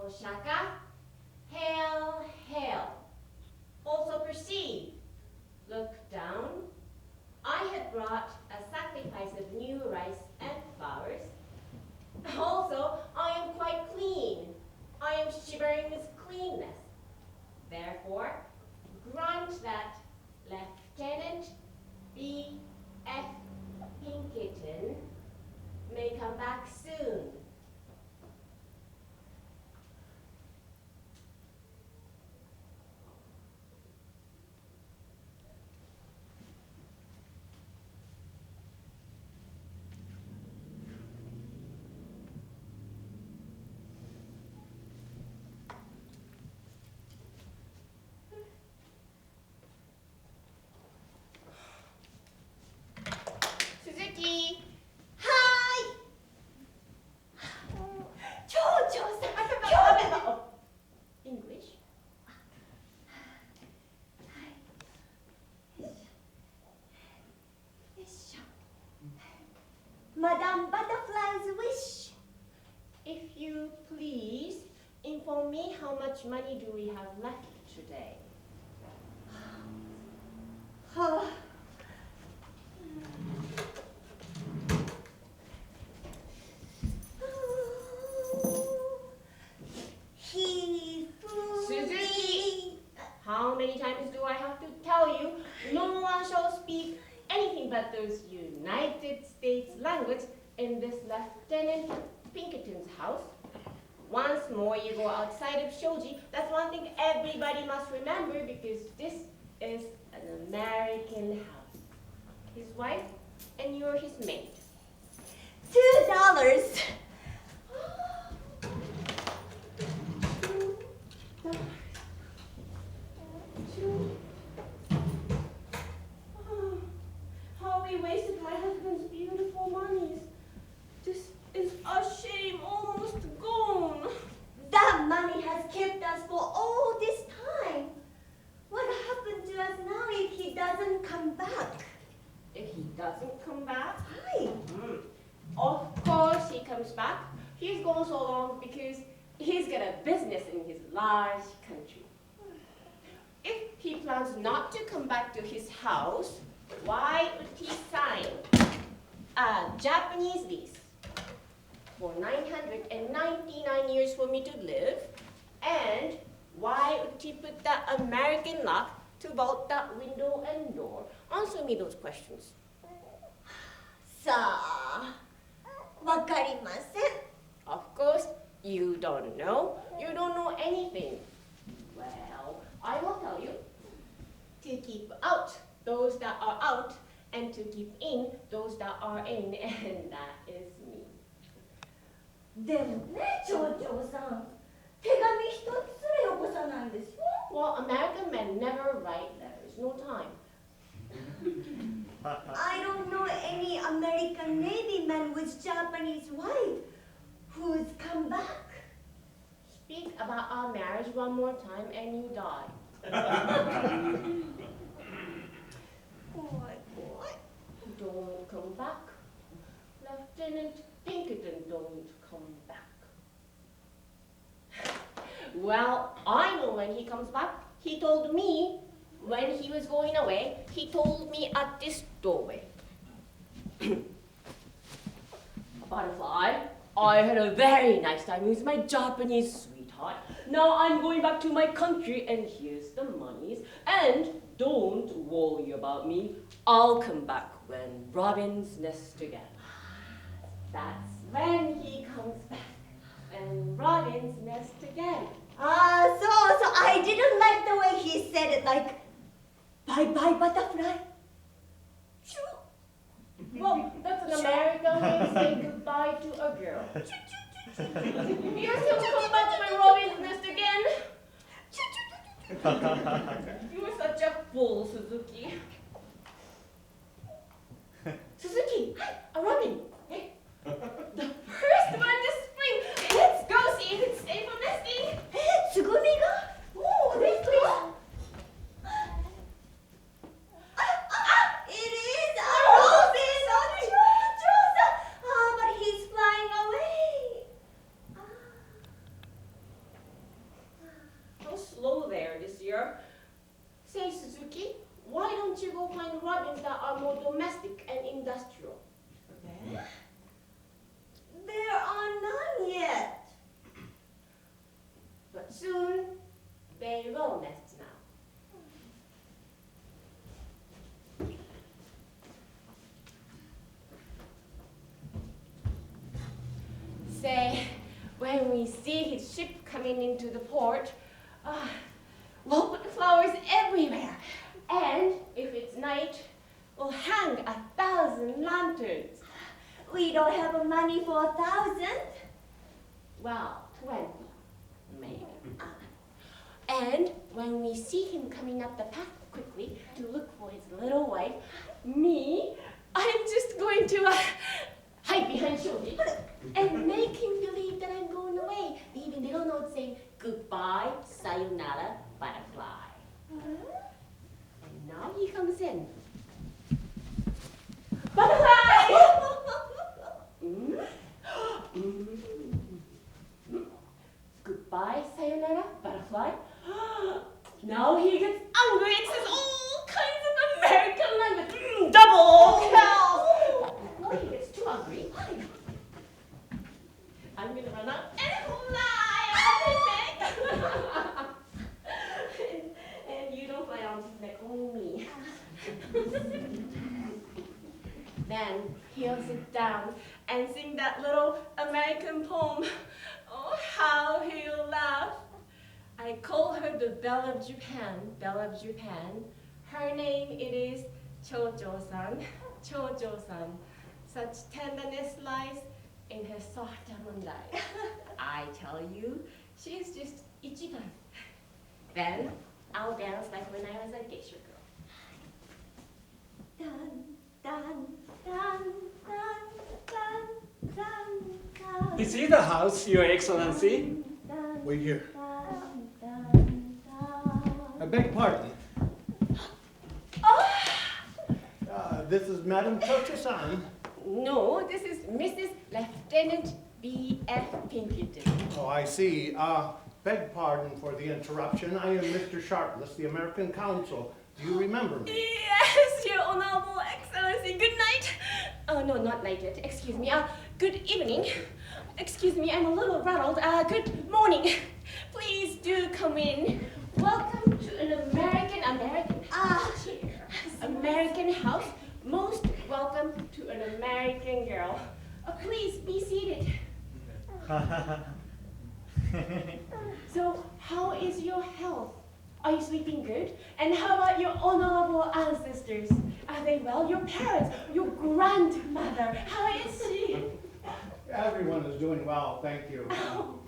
Shaka, hail, hail. Also perceive, look down. I had brought a sacrifice of new rice and flowers. Also, I am quite clean. I am shivering with cleanness. Therefore, grant that Lieutenant B.F. Pinkerton may come back soon. Suzuki! Hi! English? Madame Butterfly's wish. If you please, inform me how much money do we have left today? Suzuki! How many times do I have to tell you, no one shall speak anything but those United States language in this Lieutenant Pinkerton's house? Once more you go outside of Shoji, that's one thing everybody must remember because this is an American house. His wife and you're his maid. $2. How we wasted my husband's beautiful monies. This is a shame, almost gone. That money has kept us for all this time. What happened to us now if he doesn't come back? If he doesn't come back, Hi. Of course he comes back. He's gone so long because he's got a business in his large country. If he plans not to come back to his house, why would he sign a Japanese lease for 999 years for me to live? And why would he put that American lock to bolt that window and door? Answer me those questions. さあ、わかりません。 Of course, you don't know. You don't know anything. Well, I will tell you. To keep out those that are out, and to keep in those that are in, and that is me. でもね、町長さん、手紙一つすらよこさないんですよ。Well, American men never write letters. No time. I don't know any American Navy man with Japanese wife who's come back. Speak about our marriage one more time and you die. What? Don't come back. Lieutenant Pinkerton, don't come back. Well, I know when he comes back. He told me when he was going away. He told me at this doorway. Butterfly, I had a very nice time with my Japanese sweetheart. Now I'm going back to my country and here's the monies. And don't worry about me. I'll come back when robins nest again. That's when he comes back. When robins nest again. So I didn't like the way he said it, like, bye-bye butterfly. Well, that's an American way to say goodbye to a girl. Yes, he'll come back when robins nest again. You're such a fool, Suzuki. Suzuki, a robin. Hey, the first one this spring. Let's go see if it's safe for nesting. Tsugumi ga? Oh, this place. It is a robin! But he's flying away. when we see his ship coming into the port, we'll put flowers everywhere. And if it's night, we'll hang 1,000 lanterns. We don't have money for 1,000. Well, 20, maybe. And when we see him coming up the path quickly to look for his little wife, I'm just going to hide behind Shoji and make him believe that I'm going away, leaving little notes saying, goodbye, sayonara, butterfly. And now he comes in. Butterfly! Goodbye, sayonara, butterfly. Now he gets angry and says all kinds of American language. Double hell! Before he gets too angry, I'm gonna run out and fly on his neck. and you don't fly on his neck, only me. Then he'll sit down and sing that little American poem. Oh, how he'll laugh. I call her the Belle of Japan, Belle of Japan. Her name it is Chojo-san, Chojo-san. Such tenderness lies in her soft almond eyes. I tell you, she's just ichiban. Then I'll dance like when I was a geisha girl. Dun, dun, dun, dun, dun, dun, dun. Is it the house, Your Excellency? Wait here. Dun, dun, dun. I beg pardon. This is Madam Toshi-san. No, this is Mrs. Lieutenant B.F. Pinkerton. Oh, I see. Beg pardon for the interruption. I am Mr. Sharpless, the American Consul. Do you remember me? Yes, Your Honorable Excellency. Good night. Oh, no, not night yet. Excuse me. Good evening. Excuse me, I'm a little rattled. Good morning. Please do come in. Welcome to an American house. Most welcome to an American girl. Please be seated. So, how is your health? Are you sleeping good? And how about your honorable ancestors? Are they well? Your parents, your grandmother, how is she? Everyone is doing well, thank you.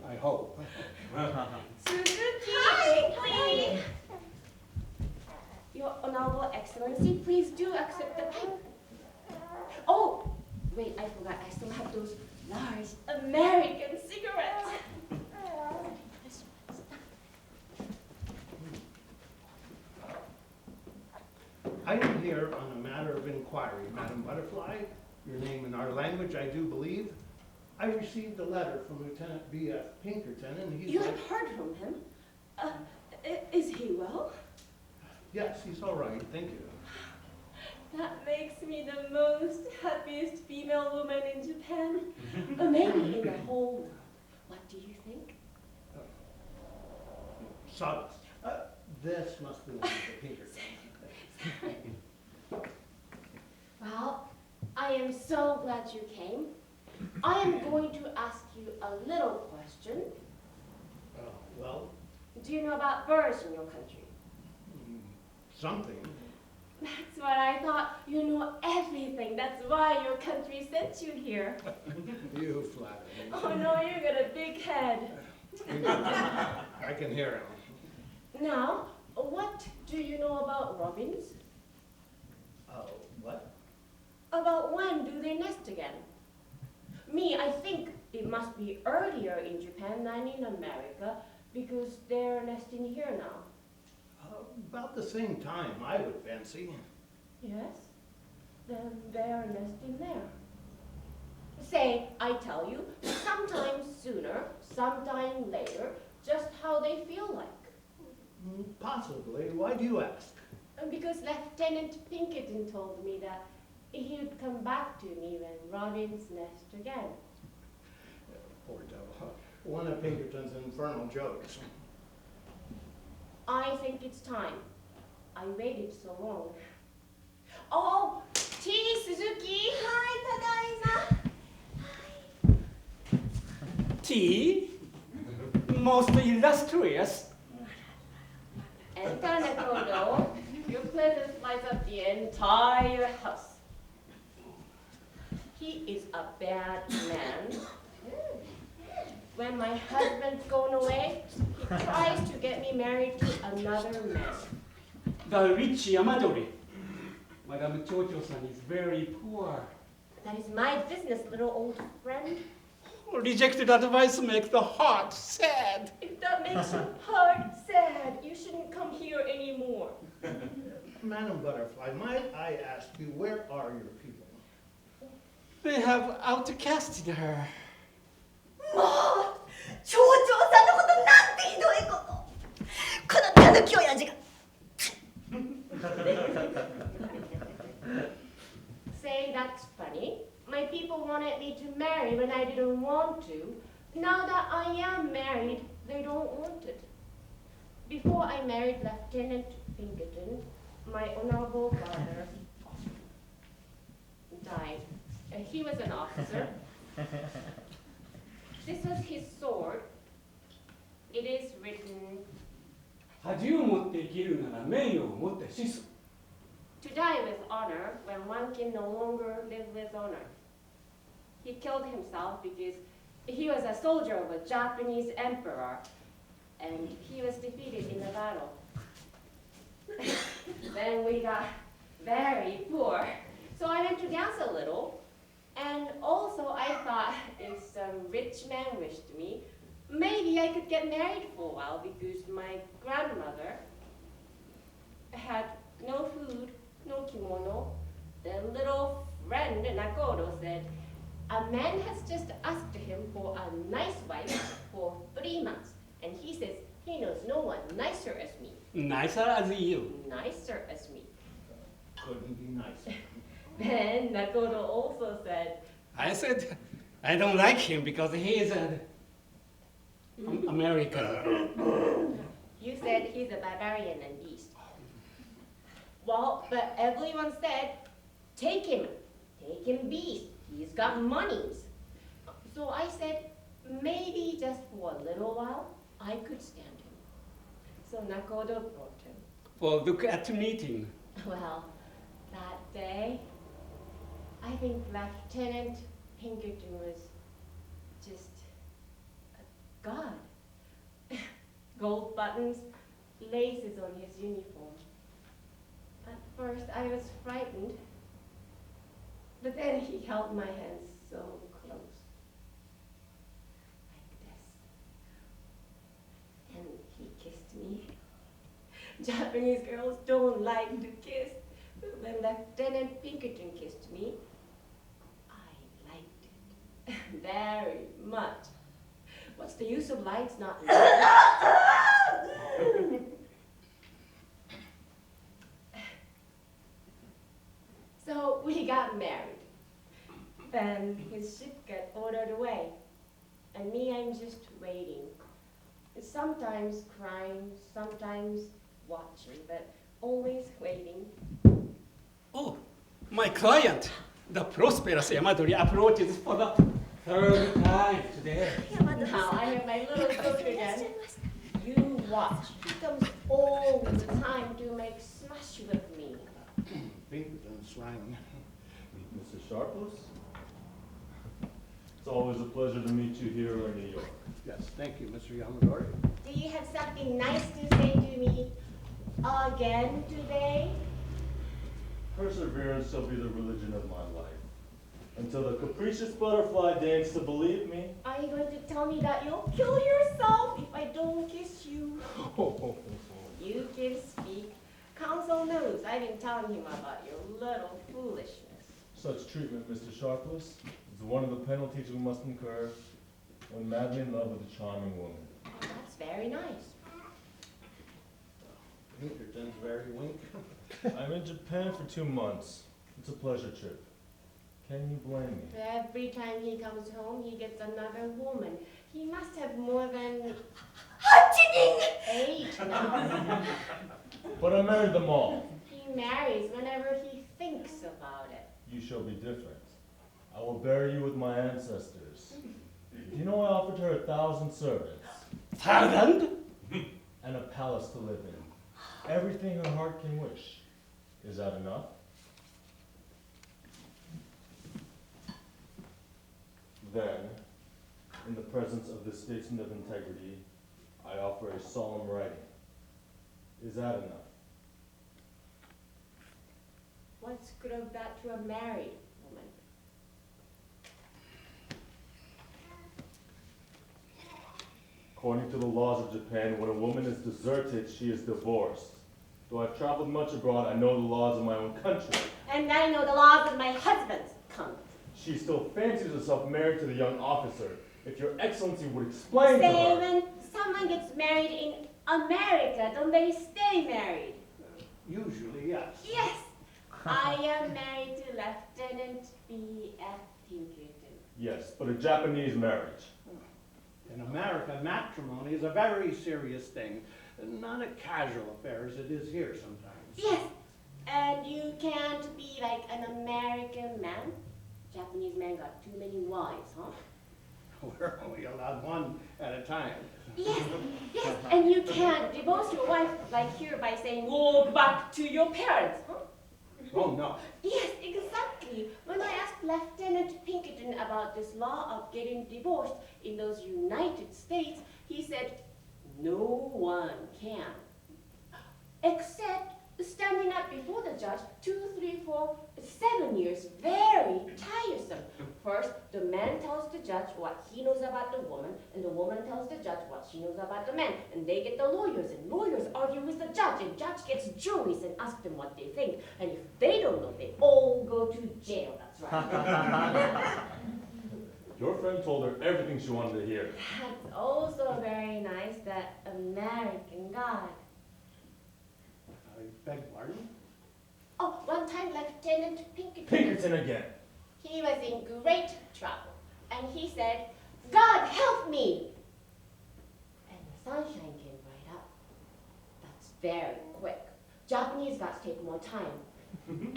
I hope. Suzuki, please. Your Honorable Excellency, please do accept the pipe. Oh, wait, I forgot. I still have those large American cigarettes. I am here on a matter of inquiry, Madam Butterfly. Your name in our language, I do believe. I received a letter from Lieutenant B.F. Pinkerton, and he's You like... have heard from him? Is he well? Yes, he's all right, thank you. That makes me the most happiest female woman in Japan. Maybe in the whole world. What do you think? Sawdust. This must belong to Pinkerton. Well, I am so glad you came. I am going to ask you a little question. Well, Do you know about birds in your country? something. That's what I thought. You know everything. That's why your country sent you here. You flatter me. Oh no, you got a big head. I can hear him. Now, what do you know about robins? What? About when do they nest again? I think it must be earlier in Japan than in America because they're nesting here now. About the same time, I would fancy. Yes? Then they're nesting there. Say, I tell you, sometime sooner, sometime later, just how they feel like. Possibly. Why do you ask? Because Lieutenant Pinkerton told me that he would come back to me when robins nest again. Poor devil. One of Pinkerton's infernal jokes. I think it's time. I waited so long. Oh, tea, Suzuki! Hi, tadaima. Tea? most illustrious. And Tanekodo, your presence lights up the entire house. He is a bad man. When my husband's gone away, he tries to get me married to another man. The rich Yamadori. Madame Chocho-san is very poor. That is my business, little old friend. Rejected advice makes the heart sad. If that makes your heart sad, you shouldn't come here anymore. Madam Butterfly, might I ask you, where are your people? They have outcasted her. もう町長さんのことなんてひどいこと。このたぬき親父が。Say that's funny. My people wanted me to marry when I didn't want to. Now that I am married, they don't want it. Before I married Lieutenant Pinkerton, my honorable father died. He was an officer. This was his sword. It is written, 恥を持って生きるなら名誉を持って死す。 to die with honor when one can no longer live with honor. He killed himself because he was a soldier of a Japanese emperor, and he was defeated in the battle. Then we got very poor, so I went to dance a little, and also I thought if some rich man wished me, maybe I could get married for a while because my grandmother had no food, no kimono. The little friend Nakodo said, a man has just asked him for a nice wife for 3 months, and he says he knows no one nicer as me. Nicer as you. Nicer as me. Couldn't be nicer. Then Nakodo also said, I said, I don't like him because he is an American. you said he's a barbarian and beast. Well, but everyone said, take him beast. He's got monies. So I said, maybe just for a little while, I could stand him. So Nakodo brought him. Well, look at the meeting. Well, that day, I think Lieutenant Pinkerton was just a god. Gold buttons, laces on his uniform. At first, I was frightened. But then he held my hand so close, like this. And he kissed me. Japanese girls don't like to kiss. But when Lieutenant Pinkerton kissed me, I liked it very much. What's the use of lights not lighting? So we got married. Then his ship got ordered away. And me, I'm just waiting. Sometimes crying, sometimes watching, but always waiting. Oh, my client, the prosperous Yamadori, approaches for the 3rd time today. Now I have my little cook again. You watch. He comes all the time to make smash with me. Pinkerton's slang. Mr. Sharpless? It's always a pleasure to meet you here in New York. Yes, thank you, Mr. Yamadori. Do you have something nice to say to me again today? Perseverance shall be the religion of my life. Until the capricious butterfly deigns to believe me. Are you going to tell me that you'll kill yourself if I don't kiss you? You can speak. Counsel knows I've been telling him about your little foolishness. Such treatment, Mr. Sharpless, is one of the penalties we must incur when madly in love with a charming woman. That's very nice. Pinkerton's very wink. I'm in Japan for 2 months. It's a pleasure trip. Can you blame me? Every time he comes home, he gets another woman. He must have more than 8 now. But I married them all. He marries whenever he thinks about it. You shall be different. I will bury you with my ancestors. Do you know I offered her 1,000 servants? 1,000? And a palace to live in. Everything her heart can wish. Is that enough? Then, in the presence of the statesman of integrity, I offer a solemn writing. Is that enough? What's good of that to a married woman? According to the laws of Japan, when a woman is deserted, she is divorced. Though I've traveled much abroad, I know the laws of my own country. And I know the laws of my husband's country. She still fancies herself married to the young officer. If your excellency would explain to Say, her... when someone gets married in America, don't they stay married? Usually, yes. Yes. I am married to Lieutenant B.F. Pinkerton. Yes, but a Japanese marriage. In America, matrimony is a very serious thing. Not a casual affair as it is here sometimes. Yes. And you can't be like an American man? Japanese man got too many wives, huh? We're only allowed one at a time. Yes, yes. And you can't divorce your wife like here by saying, walk back to your parents, huh? Oh, no. Yes, exactly. When I asked Lieutenant Pinkerton about this law of getting divorced in those United States, he said, no one can. Except standing up before the judge 2, 3, 4, 7 years, very tiresome. First, the man tells the judge what he knows about the woman, and the woman tells the judge what she knows about the man. And they get the lawyers, and lawyers argue with the judge, and judge gets juries and asks them what they think. And if they don't know, they all go to jail. That's right. Your friend told her everything she wanted to hear. That's also very nice, that American God. I beg pardon? Oh, one time Lieutenant Pinkerton. Pinkerton again. He was in great trouble, and he said, God help me! And the sunshine came right up. That's very quick. Japanese gods take more time.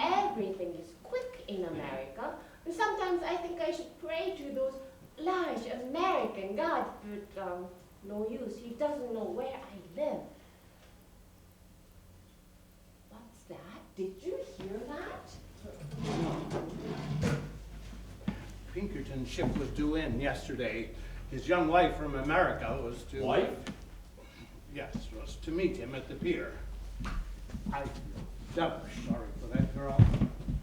Everything is quick in America, and sometimes I think I should pray to those large American gods, but no use. He doesn't know where I live. What's that? Did you hear that? Pinkerton's ship was due in yesterday. His young wife from America was to... Wife? Yes, was to meet him at the pier. I feel devilish sorry for that girl.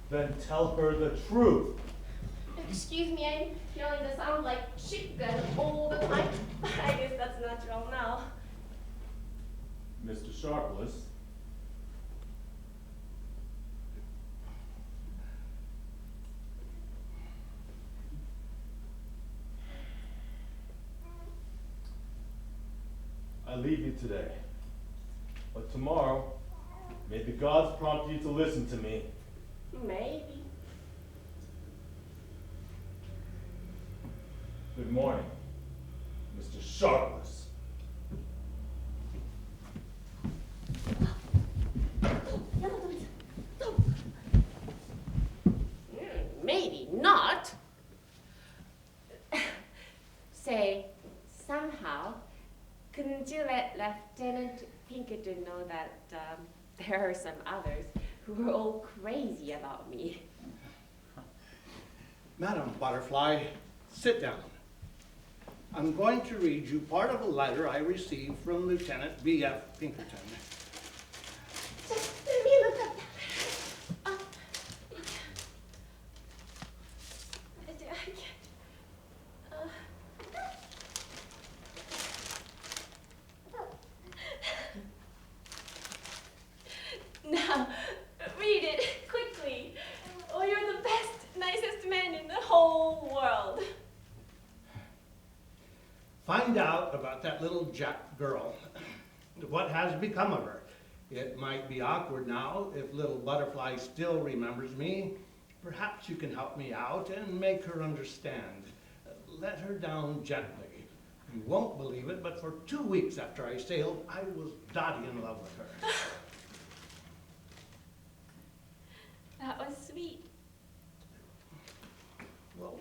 Then tell her the truth. Excuse me, I'm hearing the sound like chicken all the time. I guess that's natural now. Mr. Sharpless. I leave you today. But tomorrow, may the gods prompt you to listen to me. Maybe. Good morning, Mr. Sharpless. Maybe not. Say, somehow, couldn't you let Lieutenant Pinkerton know that there are some others who are all crazy about me? Madam Butterfly, sit down. I'm going to read you part of a letter I received from Lieutenant B.F. Pinkerton. Just let me look up that letter. I can't. Now, read it quickly. Oh, you're the best, nicest man in the whole world. Find out about that little Jap girl. What has become of her? It might be awkward now if little Butterfly still remembers me. Perhaps you can help me out and make her understand. Let her down gently. You won't believe it, but for 2 weeks after I sailed, I was dotty in love with her. That was sweet. Well,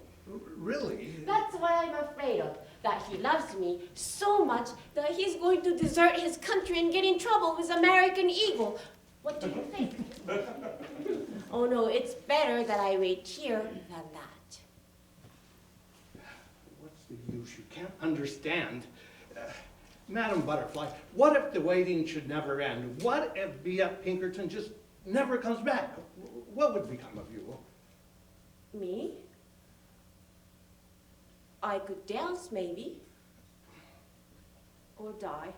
really? That's what I'm afraid of. that he loves me so much that he's going to desert his country and get in trouble with American Eagle. What do you think? Oh no, it's better that I wait here than that. What's the use? You can't understand. Madam Butterfly, what if the waiting should never end? What if B.F. Pinkerton just never comes back? What would become of you? Me? I could dance, maybe. Or die.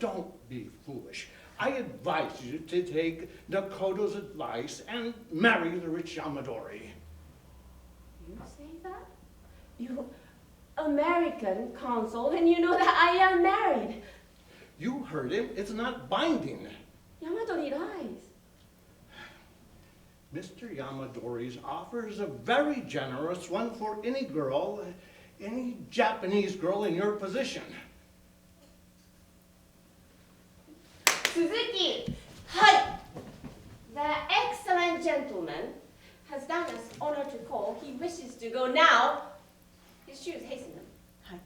Don't be foolish. I advise you to take Nakoto's advice and marry the rich Yamadori. You say that? You American consul, and you know that I am married. You heard him. It's not binding. Yamadori lies. Mr. Yamadori's offer is a very generous one for any girl, any Japanese girl in your position. Suzuki! Hi! The excellent gentleman has done us honor to call. He wishes to go now. His shoes, hasten them. Hi.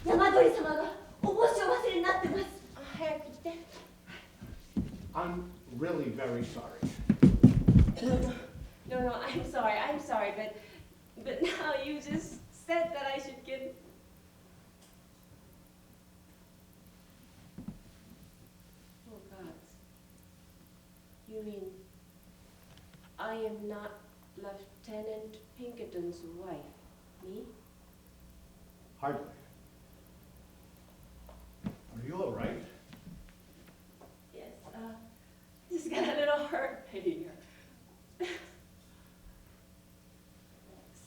Yamadori-samaがお帽子を忘れになってます。早く来て。I'm really very sorry. No, I'm sorry, but now you just said that I should give. Oh gods. You mean I am not Lieutenant Pinkerton's wife, me? Hardly. Are you all right? Yes, just got a little hurt here.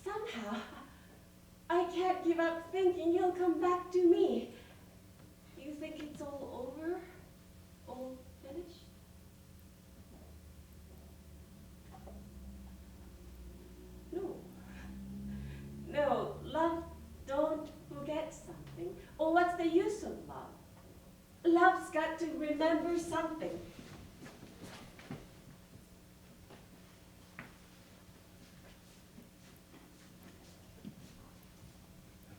Somehow, I can't give up thinking he'll come back to me. You think it's all over? All finished? No, love, don't forget something. Or what's the use of love? Love's got to remember something.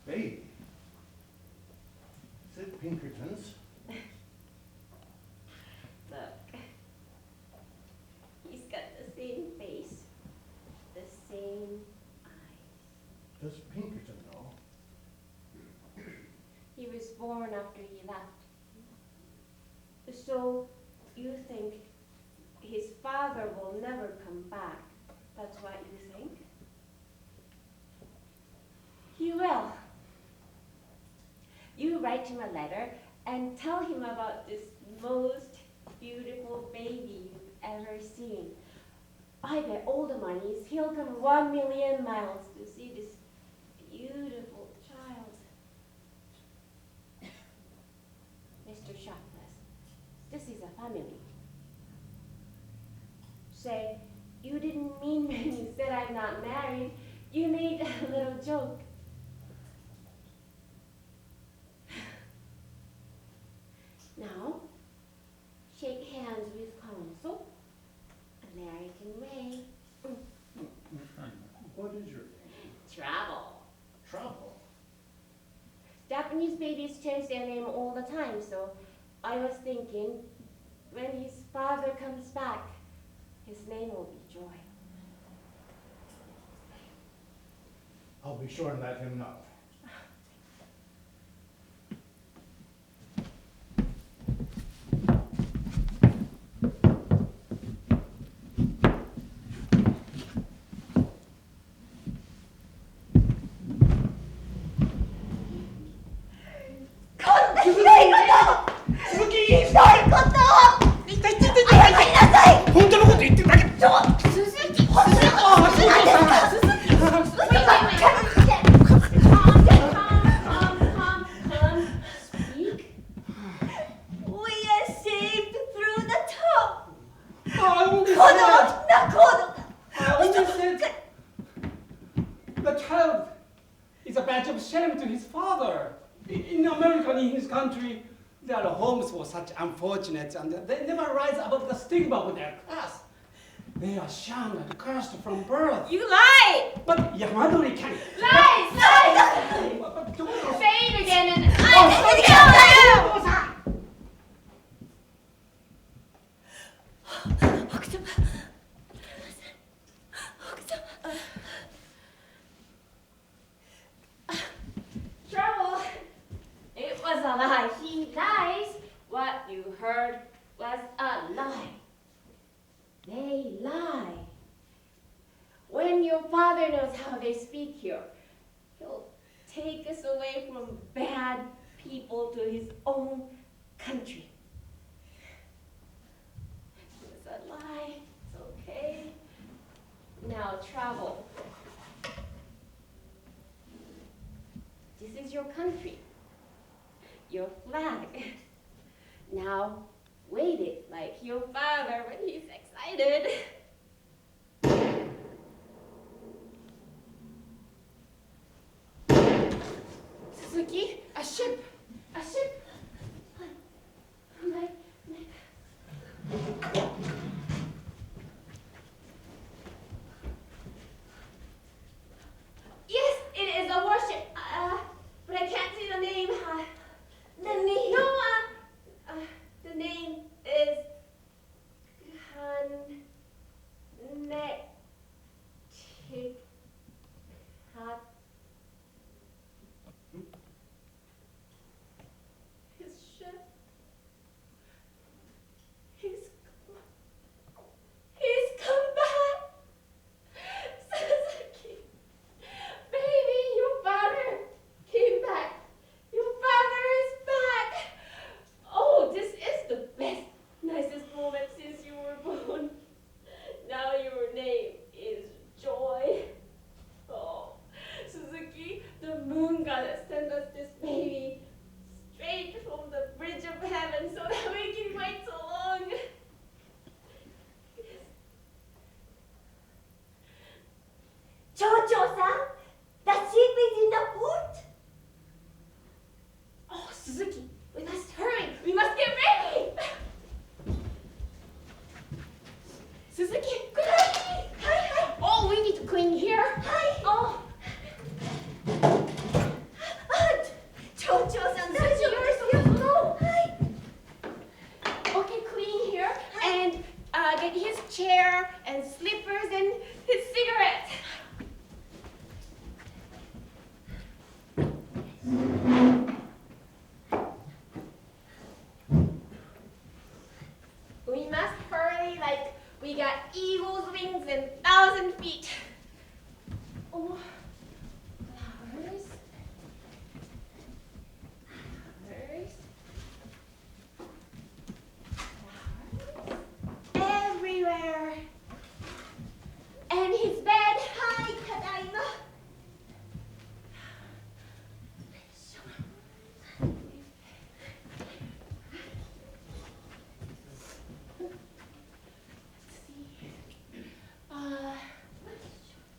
Baby. Is it Pinkerton's? Look. He's got the same face, the same eyes. Does Pinkerton know? He was born after he left. So you think his father will never come back? That's what you think? He will. You write him a letter and tell him about this most beautiful baby you've ever seen. I bet all the monies he'll come 1,000,000 miles to see this beautiful child. Mr. Sharpless, this is a family. Say, you didn't mean when you said I'm not married. You made a little joke. Now, shake hands with Consul, American way. What is your name? Travel. Trouble. Japanese babies change their name all the time, so I was thinking when his father comes back, his name will be Joy. I'll be sure and let him know. The child is a badge of shame to his father. In America, in his country, there are homes for such unfortunates, and they never rise above the stigma of their class. They are shunned and cursed from birth. You lie! But Yamadori can. Lies! Lies! But don't. Say it again and Oh, I will kill you! Trouble. It was a lie. He lies. What you heard was a lie. They lie. When your father knows how they speak here, he'll take us away from bad people to his own country. It was a lie. It's okay. Now travel. This is your country. Your flag. Now wave it like your father when he's excited. Suzuki, a ship! A ship! Yes, it is a warship, but I can't see the name. The name is His ship. He's come back. Suzuki, baby, your father came back. Your father is back. Oh, this is the best, nicest moment since you were born. Now your name is Joy. Oh, Suzuki, the moon goddess sent us this baby straight from the bridge of heaven so that we can wait so long. Jojo-san, the ship is in the port. Oh, Suzuki, we must hurry. We must get ready. Suzuki, quickly. Hi. Oh, we need to clean here. Hi. Oh, Jojo-san, Suzuki, you're so slow. Hi. Okay, clean here and get his chair and slippers and his cigarette. We must hurry like we got eagle's wings and 1,000 feet. Oh, flowers. Everywhere. And his bed. Hi, tadaima.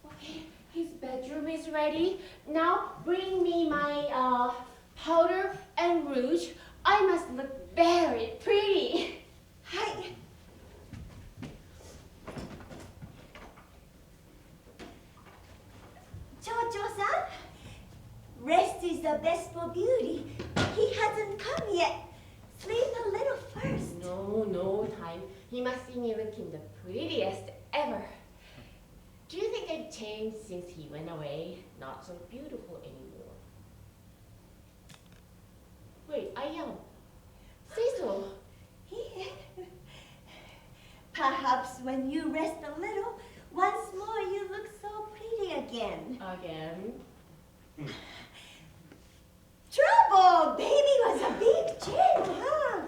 Okay, his bedroom is ready. Now bring me my powder and rouge. I must look very pretty. Hi. Jojo-san, rest is the best for beauty. He hasn't come yet. Sleep a little first. No time. He must see me looking the prettiest ever. Do you think I've changed since he went away? Not so beautiful anymore. Wait, I am. Say so. Perhaps when you rest a little, once more you look so pretty again. Again? Trouble! Baby was a big change, huh?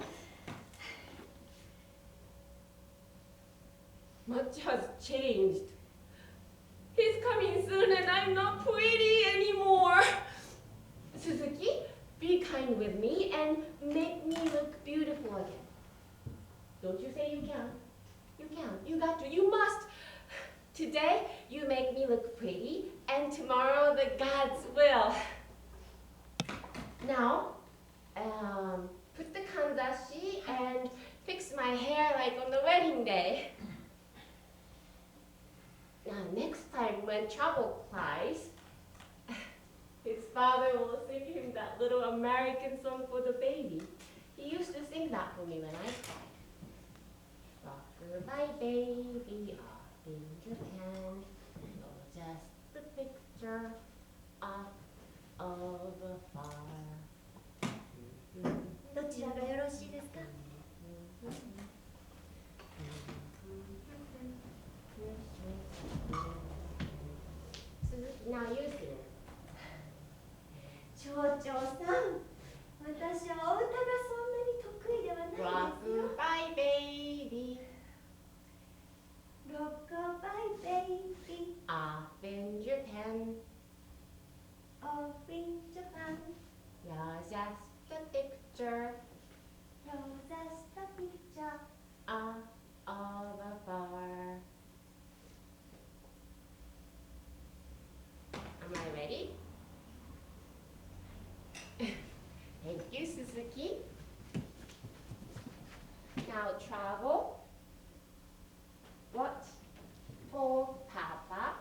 Much has changed. He's coming soon and I'm not pretty anymore. Suzuki, be kind with me and make me look beautiful again. Don't you say you can? You can. You got to. You must. Today, you make me look pretty, and tomorrow the gods will. Now, put the kanzashi and fix my hair like on the wedding day. Now, next time when trouble cries, his father will sing him that little American song for the baby. He used to sing that for me when I cried. Rock-a-bye baby, off in Japan. You're just the picture of a far. どちらがよろしいですか？ Now you sing. 町長さん、私はお歌がそんなに得意ではないですよ。 Rock-a-bye baby, Rock-a-bye baby, off in Japan. off in Japan, You're just the picture you're just a picture. of a far. Am I ready? Thank you, Suzuki. Now travel. What for Papa?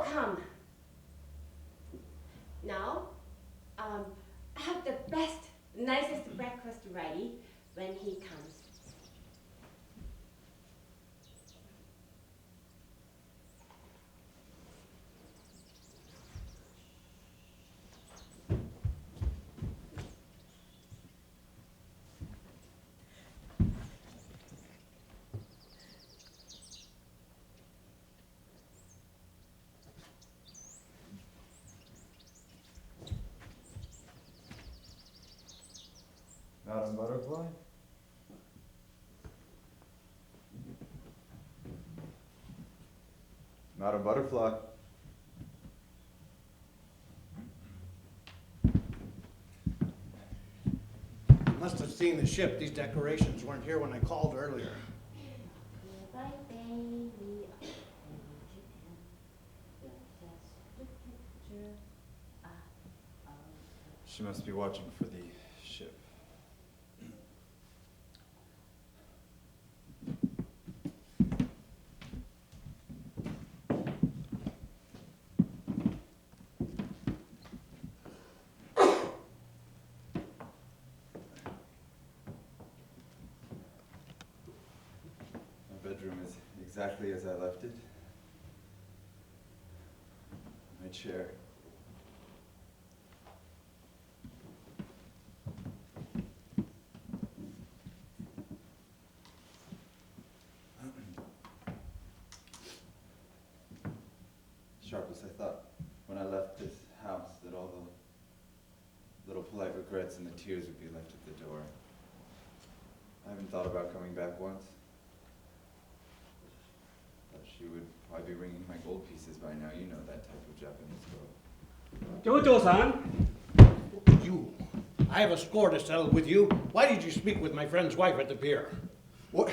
will come. Now, have the best, nicest breakfast ready when he comes. Madam Butterfly? Madam Butterfly? Must have seen the ship. These decorations weren't here when I called earlier. Bye, baby. She must be watching for the ship. My bedroom is exactly as I left it. My chair. Sharpless, I thought when I left this house that all the little polite regrets and the tears would be left at the door. I haven't thought about coming back once. Thought she would probably be ringing my gold pieces by now. You know that type of Japanese girl. Jojo-san. You. I have a score to settle with you. Why did you speak with my friend's wife at the pier? What?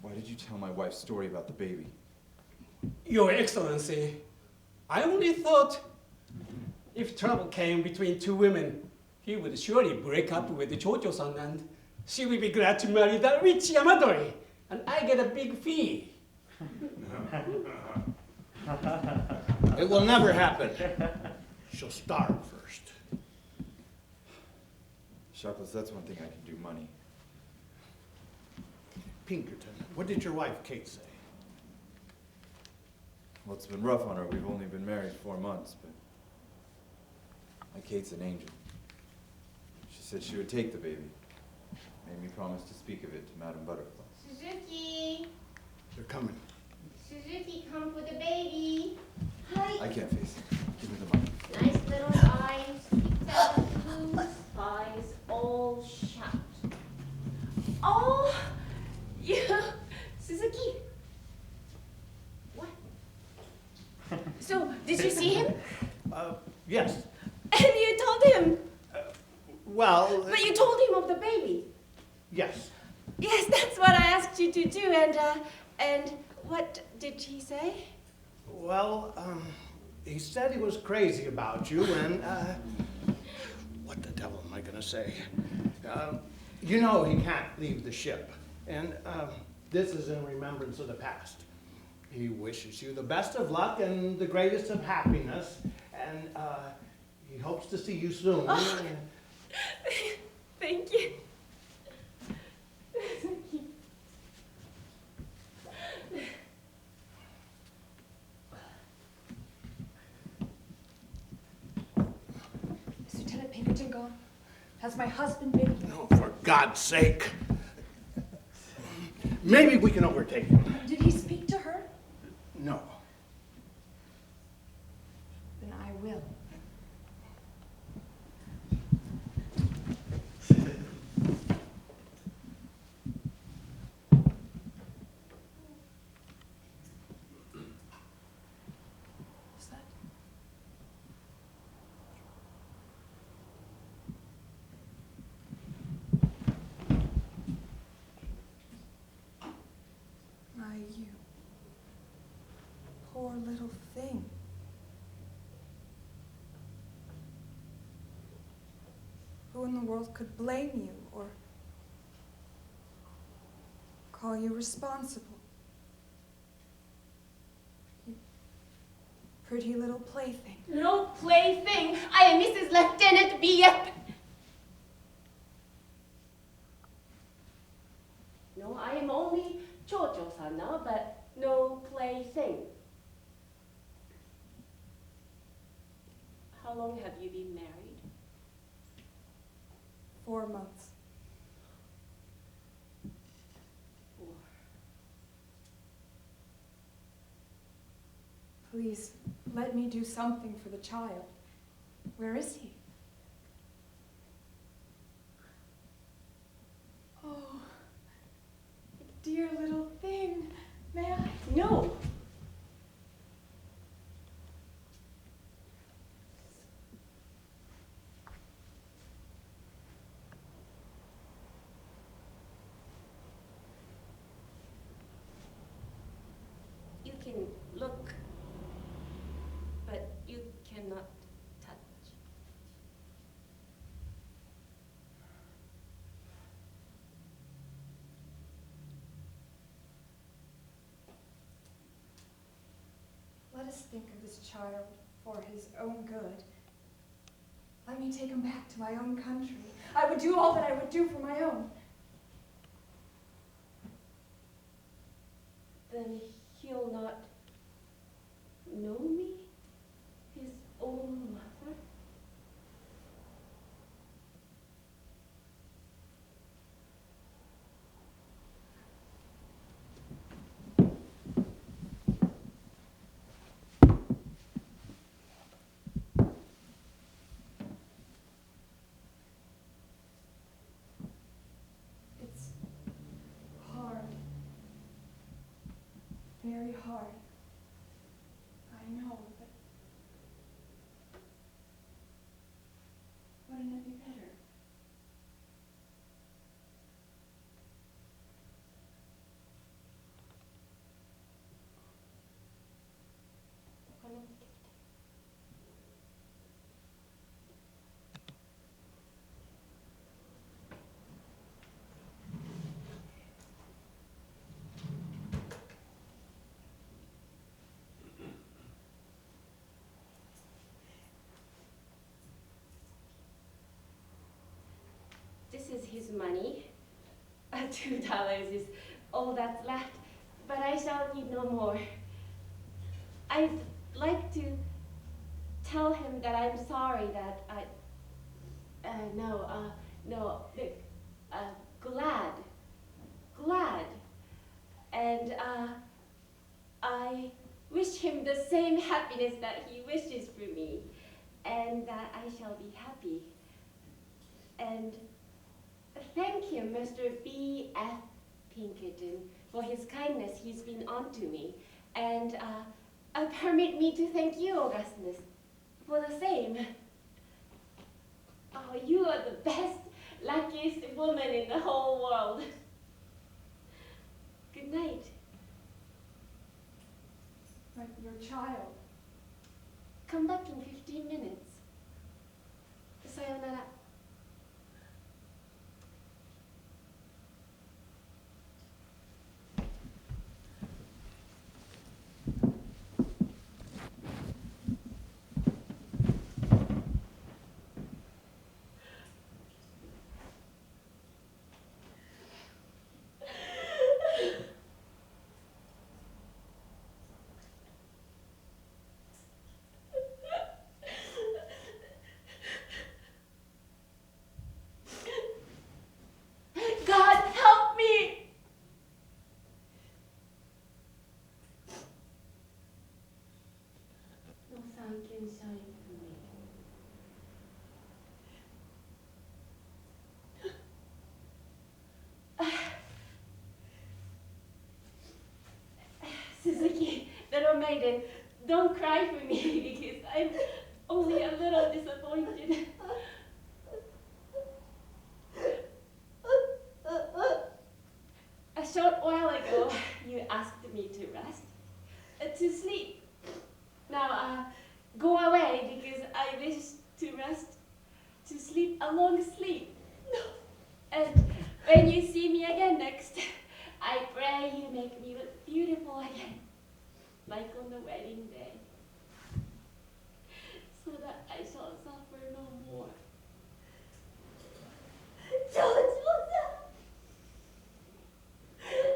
Why did you tell my wife's story about the baby? Your Excellency, I only thought if trouble came between two women, he would surely break up with Jojo-san and she would be glad to marry that rich Yamadori, and I get a big fee. It will never happen. She'll starve first. Sharpless, that's one thing I can do, money. Pinkerton, what did your wife, Kate, say? Well, it's been rough on her. We've only been married 4 months, but my Kate's an angel. She said she would take the baby. Made me promise to speak of it to Madam Butterfly. Suzuki, They're coming. Suzuki, come for the baby. Hi. I can't face it. Give me the money. Nice little eyes, blue eyes, all shut. Oh, yeah, Suzuki. What? So, did you see him? Yes. And you told him, Well, but you told him of the baby. yes. Yes, that's what I asked you to do, and what did he say? Well, he said he was crazy about you, and, what the devil am I gonna say? You know he can't leave the ship, and, this is in remembrance of the past. He wishes you the best of luck and the greatest of happiness, and, he hopes to see you soon. Oh. Thank you. Is Lieutenant Pinkerton gone? Has my husband been? No, for God's sake. Maybe we can overtake him. Did he speak to her? No. Then I will. Is that? My, you poor little thing. Who in the world could blame you or call you responsible? You pretty little plaything. No plaything. I am Mrs. Lieutenant BEAVER. No, I am only Chocho-san now, but no plaything. How long have you been married? 4 months. 4. Please, let me do something for the child. Where is he? Oh, dear little thing. May I? No. You can look, but you cannot touch. Let us think of this child for his own good. Let me take him back to my own country. I would do all that I would do for my own. Then he'll not know me, his own mother? It's hard. Very hard. I know, but wouldn't it be better? This is his money. $2 is all that's left, but I shall need no more. I'd like to tell him that I'm sorry that glad. And I wish him the same happiness that he wishes for me, and that I shall be happy. And thank him, Mr. B.F. Pinkerton, for his kindness he's been on to me. And permit me to thank you, Augustus, for the same. Oh, you are the best, luckiest woman in the whole world. Good night. But your child. Come back in 15 minutes. Sayonara. Suzuki, little maiden, don't cry for me because I'm only a little disappointed. A short while ago, you asked me to rest, to sleep. Now, go away because I wish to rest, to sleep a long sleep. And when you see me again next, I pray you make me look beautiful again, like on the wedding day. so that I shall suffer no more. 長々さん、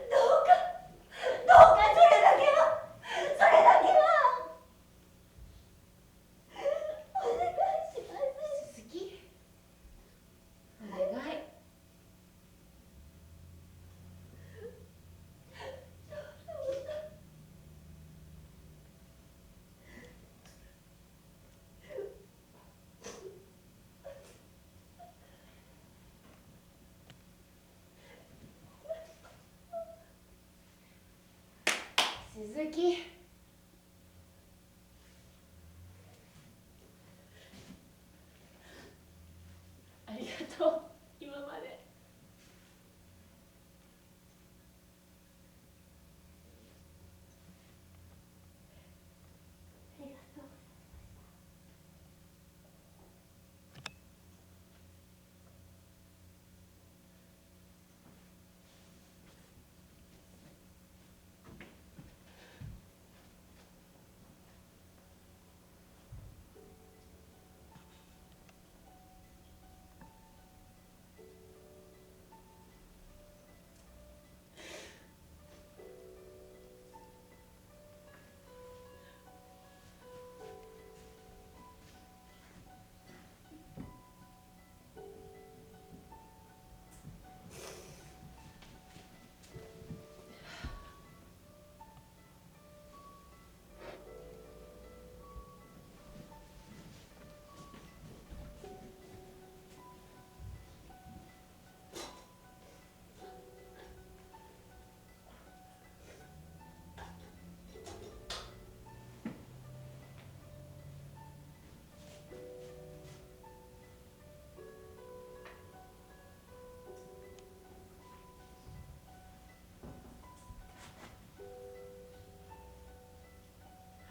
どうかそれだけはお願いします。鈴木、お願い。鈴木、ありがとう、今まで。ありがとう。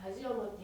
恥を持って